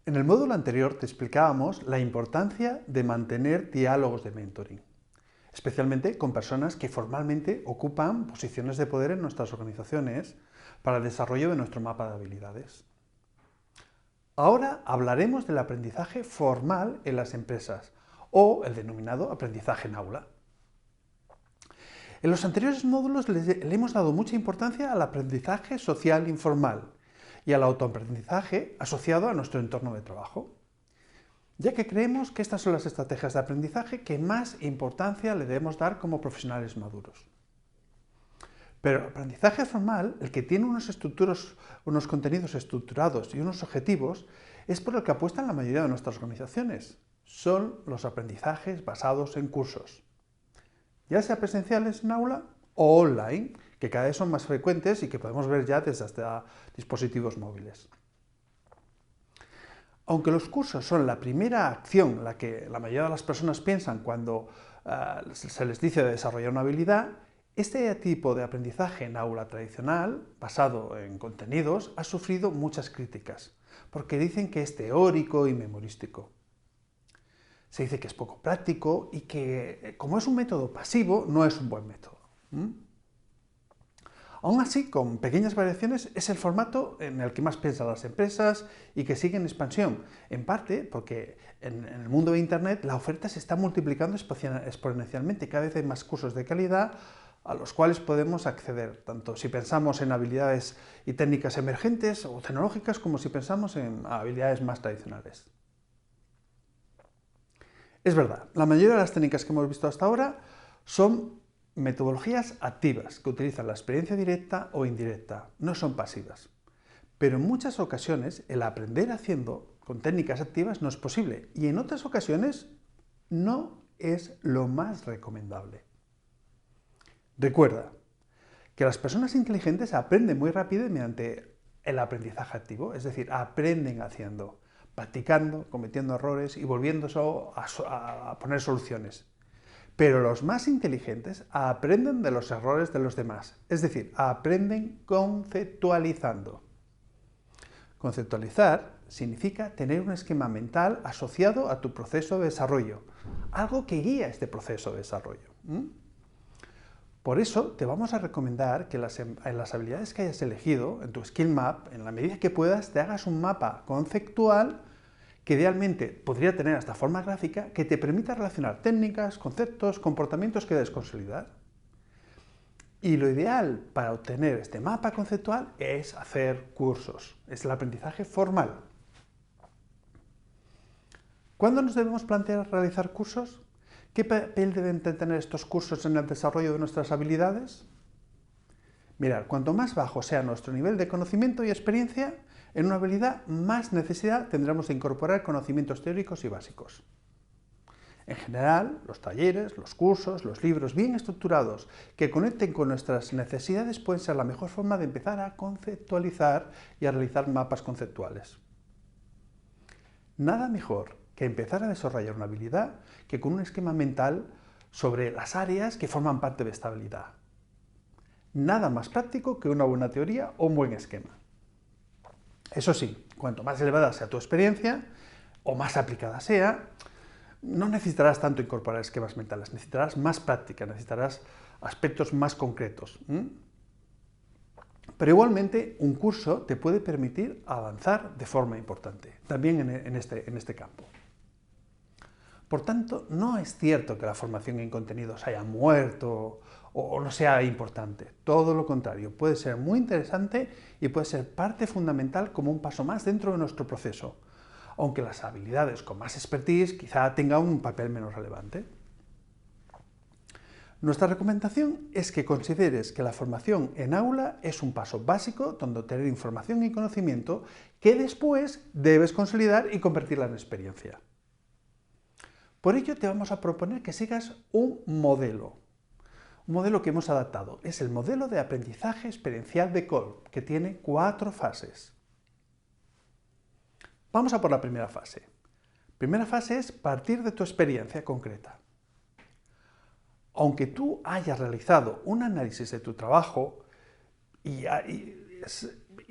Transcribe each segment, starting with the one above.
En el módulo anterior te explicábamos la importancia de mantener diálogos de mentoring, especialmente con personas que formalmente ocupan posiciones de poder en nuestras organizaciones para el desarrollo de nuestro mapa de habilidades. Ahora hablaremos del aprendizaje formal en las empresas, o el denominado aprendizaje en aula. En los anteriores módulos le hemos dado mucha importancia al aprendizaje social informal y al autoaprendizaje asociado a nuestro entorno de trabajo, ya que creemos que estas son las estrategias de aprendizaje que más importancia le debemos dar como profesionales maduros. Pero el aprendizaje formal, el que tiene unos contenidos estructurados y unos objetivos, es por el que apuestan la mayoría de nuestras organizaciones. Son los aprendizajes basados en cursos, ya sea presenciales en aula o online, que cada vez son más frecuentes y que podemos ver ya desde hasta dispositivos móviles. Aunque los cursos son la primera acción, la que la mayoría de las personas piensan cuando se les dice de desarrollar una habilidad, este tipo de aprendizaje en aula tradicional, basado en contenidos, ha sufrido muchas críticas, porque dicen que es teórico y memorístico. Se dice que es poco práctico y que, como es un método pasivo, no es un buen método. Aún así, con pequeñas variaciones, es el formato en el que más piensan las empresas y que sigue en expansión, en parte porque en el mundo de Internet la oferta se está multiplicando exponencialmente, cada vez hay más cursos de calidad a los cuales podemos acceder, tanto si pensamos en habilidades y técnicas emergentes o tecnológicas, como si pensamos en habilidades más tradicionales. Es verdad, la mayoría de las técnicas que hemos visto hasta ahora son metodologías activas que utilizan la experiencia directa o indirecta, no son pasivas. Pero en muchas ocasiones el aprender haciendo con técnicas activas no es posible y en otras ocasiones no es lo más recomendable. Recuerda que las personas inteligentes aprenden muy rápido mediante el aprendizaje activo, es decir, aprenden haciendo, practicando, cometiendo errores y volviéndose a poner soluciones. Pero los más inteligentes aprenden de los errores de los demás, es decir, aprenden conceptualizando. Conceptualizar significa tener un esquema mental asociado a tu proceso de desarrollo, algo que guía este proceso de desarrollo. Por eso te vamos a recomendar que en las habilidades que hayas elegido, en tu Skill Map, en la medida que puedas, te hagas un mapa conceptual que idealmente podría tener hasta forma gráfica que te permita relacionar técnicas, conceptos, comportamientos que debes consolidar. Y lo ideal para obtener este mapa conceptual es hacer cursos, es el aprendizaje formal. ¿Cuándo nos debemos plantear realizar cursos? ¿Qué papel deben tener estos cursos en el desarrollo de nuestras habilidades? Mirad, cuanto más bajo sea nuestro nivel de conocimiento y experiencia en una habilidad, más necesidad tendremos de incorporar conocimientos teóricos y básicos. En general, los talleres, los cursos, los libros bien estructurados que conecten con nuestras necesidades pueden ser la mejor forma de empezar a conceptualizar y a realizar mapas conceptuales. Nada mejor que empezar a desarrollar una habilidad que con un esquema mental sobre las áreas que forman parte de esta habilidad. Nada más práctico que una buena teoría o un buen esquema. Eso sí, cuanto más elevada sea tu experiencia, o más aplicada sea, no necesitarás tanto incorporar esquemas mentales, necesitarás más práctica, necesitarás aspectos más concretos. Pero igualmente, un curso te puede permitir avanzar de forma importante, también en este campo. Por tanto, no es cierto que la formación en contenidos haya muerto o no sea importante. Todo lo contrario, puede ser muy interesante y puede ser parte fundamental como un paso más dentro de nuestro proceso, aunque las habilidades con más expertise quizá tengan un papel menos relevante. Nuestra recomendación es que consideres que la formación en aula es un paso básico donde obtener información y conocimiento que después debes consolidar y convertirla en experiencia. Por ello te vamos a proponer que sigas un modelo que hemos adaptado. Es el modelo de aprendizaje experiencial de Kolb, que tiene 4 fases. Vamos a por la primera fase. Primera fase es partir de tu experiencia concreta. Aunque tú hayas realizado un análisis de tu trabajo y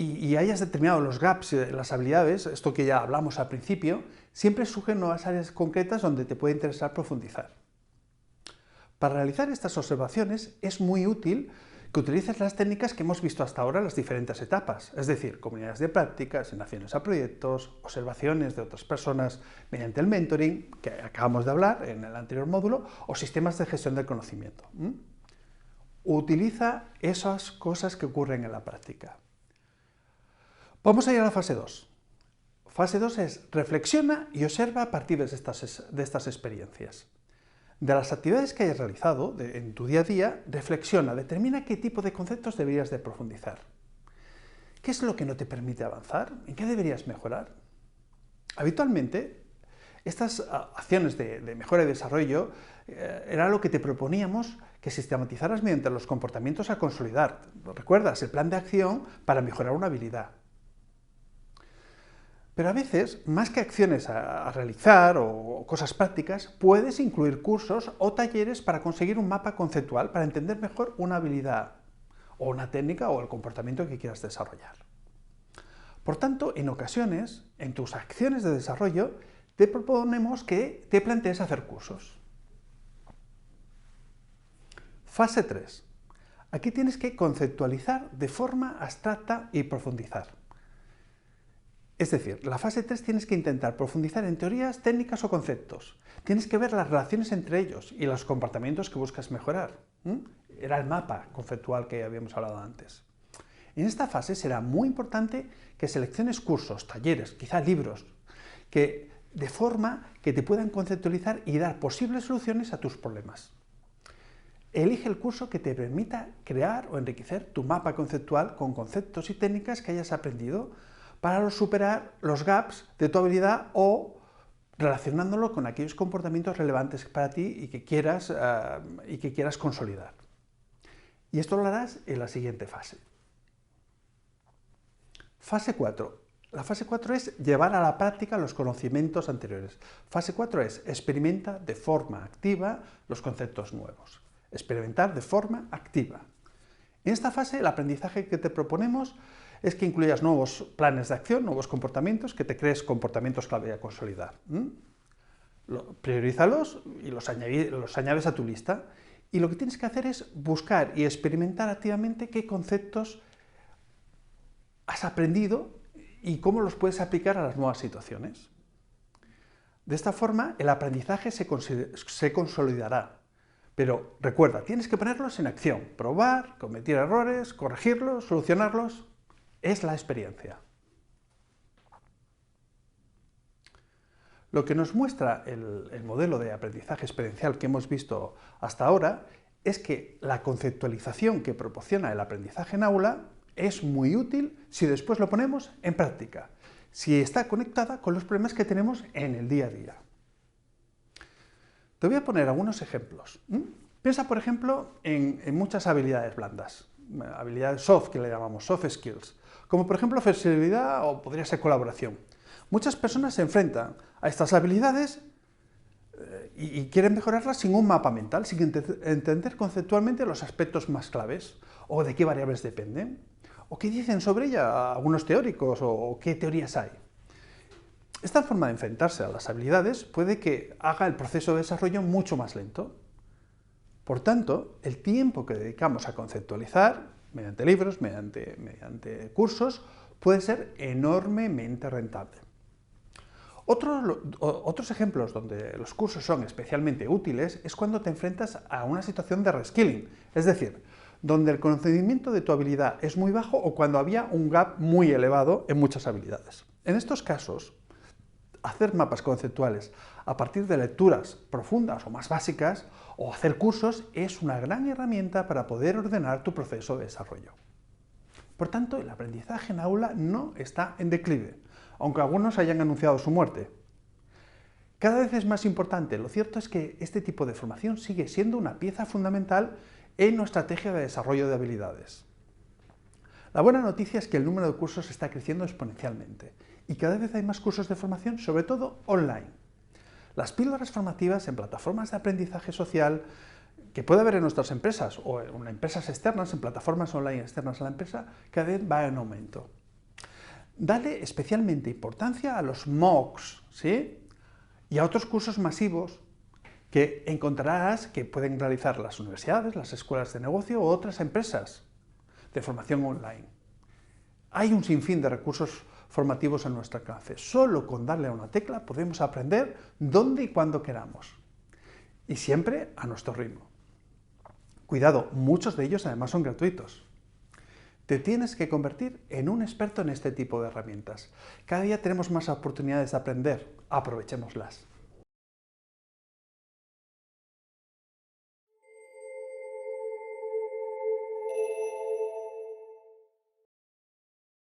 y hayas determinado los gaps, las habilidades, esto que ya hablamos al principio, siempre surgen nuevas áreas concretas donde te puede interesar profundizar. Para realizar estas observaciones es muy útil que utilices las técnicas que hemos visto hasta ahora en las diferentes etapas, es decir, comunidades de práctica, asignaciones a proyectos, observaciones de otras personas mediante el mentoring, que acabamos de hablar en el anterior módulo, o sistemas de gestión del conocimiento. Utiliza esas cosas que ocurren en la práctica. Vamos a ir a la fase 2. Fase 2 es reflexiona y observa a partir de estas experiencias. De las actividades que hayas realizado en tu día a día, reflexiona, determina qué tipo de conceptos deberías de profundizar. ¿Qué es lo que no te permite avanzar? ¿En qué deberías mejorar? Habitualmente, estas acciones de mejora y desarrollo era lo que te proponíamos que sistematizaras mediante los comportamientos a consolidar. ¿Recuerdas? El plan de acción para mejorar una habilidad. Pero a veces, más que acciones a realizar o cosas prácticas, puedes incluir cursos o talleres para conseguir un mapa conceptual para entender mejor una habilidad o una técnica o el comportamiento que quieras desarrollar. Por tanto, en ocasiones, en tus acciones de desarrollo, te proponemos que te plantees hacer cursos. Fase 3. Aquí tienes que conceptualizar de forma abstracta y profundizar. Es decir, la fase 3 tienes que intentar profundizar en teorías, técnicas o conceptos. Tienes que ver las relaciones entre ellos y los comportamientos que buscas mejorar. Era el mapa conceptual que habíamos hablado antes. En esta fase será muy importante que selecciones cursos, talleres, quizá libros, de forma que te puedan conceptualizar y dar posibles soluciones a tus problemas. Elige el curso que te permita crear o enriquecer tu mapa conceptual con conceptos y técnicas que hayas aprendido para superar los gaps de tu habilidad o relacionándolo con aquellos comportamientos relevantes para ti y que quieras consolidar. Y esto lo harás en la siguiente fase. Fase 4. La fase 4 es llevar a la práctica los conocimientos anteriores. Fase 4 es experimenta de forma activa los conceptos nuevos. Experimentar de forma activa. En esta fase, el aprendizaje que te proponemos es que incluyas nuevos planes de acción, nuevos comportamientos, que te crees comportamientos clave a consolidar. Priorízalos y los añades a tu lista. Y lo que tienes que hacer es buscar y experimentar activamente qué conceptos has aprendido y cómo los puedes aplicar a las nuevas situaciones. De esta forma, el aprendizaje se consolidará. Pero recuerda, tienes que ponerlos en acción, probar, cometer errores, corregirlos, solucionarlos. Es la experiencia. Lo que nos muestra el modelo de aprendizaje experiencial que hemos visto hasta ahora es que la conceptualización que proporciona el aprendizaje en aula es muy útil si después lo ponemos en práctica, si está conectada con los problemas que tenemos en el día a día. Te voy a poner algunos ejemplos. Piensa, por ejemplo, en muchas habilidades blandas, habilidades soft, que le llamamos soft skills, como por ejemplo flexibilidad o podría ser colaboración. Muchas personas se enfrentan a estas habilidades y quieren mejorarlas sin un mapa mental, sin entender conceptualmente los aspectos más claves, o de qué variables dependen, o qué dicen sobre ella algunos teóricos, o qué teorías hay. Esta forma de enfrentarse a las habilidades puede que haga el proceso de desarrollo mucho más lento. Por tanto, el tiempo que dedicamos a conceptualizar, mediante libros, mediante cursos, puede ser enormemente rentable. Otros ejemplos donde los cursos son especialmente útiles es cuando te enfrentas a una situación de reskilling, es decir, donde el conocimiento de tu habilidad es muy bajo o cuando había un gap muy elevado en muchas habilidades. En estos casos, hacer mapas conceptuales a partir de lecturas profundas o más básicas o hacer cursos es una gran herramienta para poder ordenar tu proceso de desarrollo. Por tanto, el aprendizaje en aula no está en declive, aunque algunos hayan anunciado su muerte. Cada vez es más importante. Lo cierto es que este tipo de formación sigue siendo una pieza fundamental en nuestra estrategia de desarrollo de habilidades. La buena noticia es que el número de cursos está creciendo exponencialmente y cada vez hay más cursos de formación, sobre todo online. Las píldoras formativas en plataformas de aprendizaje social que puede haber en nuestras empresas o en empresas externas, en plataformas online externas a la empresa, cada vez va en aumento. Dale especialmente importancia a los MOOCs, ¿sí? Y a otros cursos masivos que encontrarás que pueden realizar las universidades, las escuelas de negocio u otras empresas de formación online. Hay un sinfín de recursos formativos a nuestro alcance. Solo con darle a una tecla podemos aprender donde y cuando queramos. Y siempre a nuestro ritmo. Cuidado, muchos de ellos además son gratuitos. Te tienes que convertir en un experto en este tipo de herramientas. Cada día tenemos más oportunidades de aprender. Aprovechémoslas.